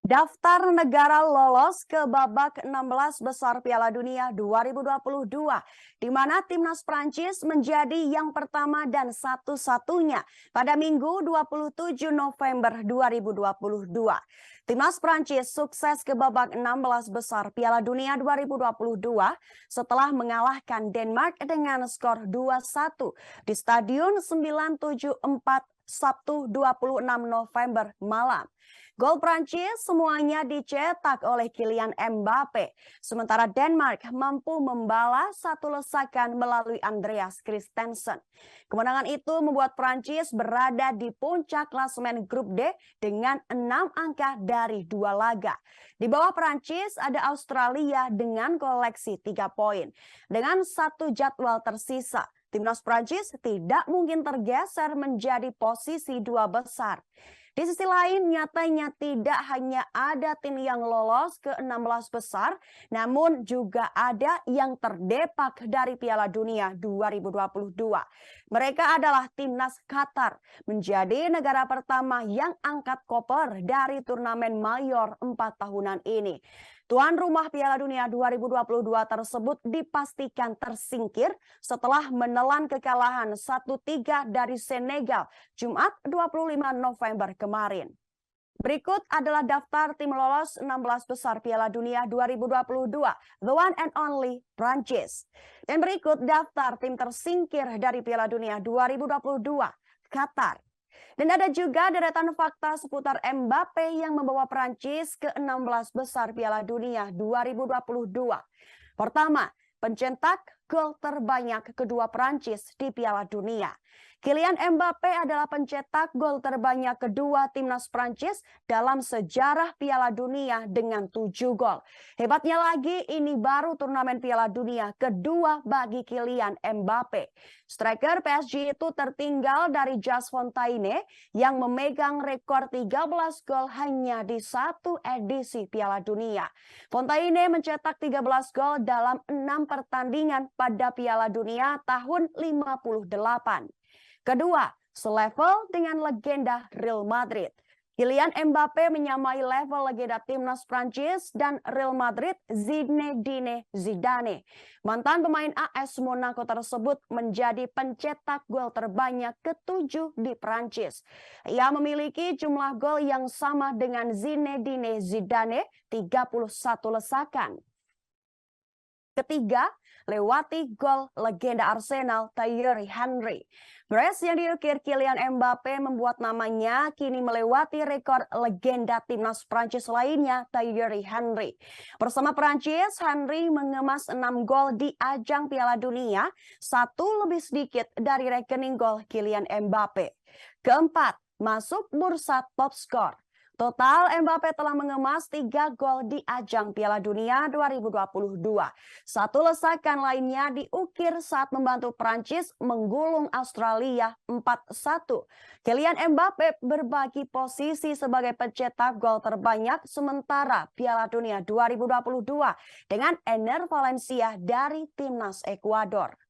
Daftar negara lolos ke babak 16 besar Piala Dunia 2022, di mana timnas Prancis menjadi yang pertama dan satu-satunya pada Minggu 27 November 2022. Timnas Prancis sukses ke babak 16 besar Piala Dunia 2022 setelah mengalahkan Denmark dengan skor 2-1 di Stadion 974 Sabtu 26 November malam. Gol Prancis semuanya dicetak oleh Kylian Mbappe, sementara Denmark mampu membalas satu lesakan melalui Andreas Christensen. Kemenangan itu membuat Prancis berada di puncak klasemen grup D dengan 6 angka dari 2 laga. Di bawah Prancis ada Australia dengan koleksi 3 poin. Dengan satu jadwal tersisa, timnas Prancis tidak mungkin tergeser menjadi posisi 2 besar. Di sisi lain, nyatanya tidak hanya ada tim yang lolos ke 16 besar, namun juga ada yang terdepak dari Piala Dunia 2022. Mereka adalah timnas Qatar, menjadi negara pertama yang angkat koper dari turnamen mayor 4 tahunan ini. Tuan rumah Piala Dunia 2022 tersebut dipastikan tersingkir setelah menelan kekalahan 1-3 dari Senegal Jumat 25 November kemarin. Berikut adalah daftar tim lolos 16 besar Piala Dunia 2022, the one and only Prancis. Dan berikut daftar tim tersingkir dari Piala Dunia 2022, Qatar. Dan ada juga deretan fakta seputar Mbappe yang membawa Prancis ke 16 besar Piala Dunia 2022. Pertama, pencetak gol terbanyak kedua Prancis di Piala Dunia. Kylian Mbappe adalah pencetak gol terbanyak kedua timnas Prancis dalam sejarah Piala Dunia dengan 7 gol. Hebatnya lagi, ini baru turnamen Piala Dunia kedua bagi Kylian Mbappe. Striker PSG itu tertinggal dari Jas Fontaine yang memegang rekor 13 gol hanya di satu edisi Piala Dunia. Fontaine mencetak 13 gol dalam 6 pertandingan pada Piala Dunia tahun 58. Kedua, selevel dengan legenda Real Madrid. Kylian Mbappe menyamai level legenda timnas Prancis dan Real Madrid Zinedine Zidane. Mantan pemain AS Monaco tersebut menjadi pencetak gol terbanyak ke-7 di Prancis. Ia memiliki jumlah gol yang sama dengan Zinedine Zidane, 31 lesakan. Ketiga, lewati gol legenda Arsenal Thierry Henry. Brace yang diukir Kylian Mbappe membuat namanya kini melewati rekor legenda timnas Prancis lainnya Thierry Henry. Bersama Prancis, Henry mengemas 6 gol di ajang Piala Dunia, satu lebih sedikit dari rekening gol Kylian Mbappe. Keempat, masuk bursa top skor. Total Mbappe telah mengemas 3 gol di ajang Piala Dunia 2022. Satu lesakan lainnya diukir saat membantu Prancis menggulung Australia 4-1. Kylian Mbappe berbagi posisi sebagai pencetak gol terbanyak sementara Piala Dunia 2022 dengan Enner Valencia dari timnas Ekuador.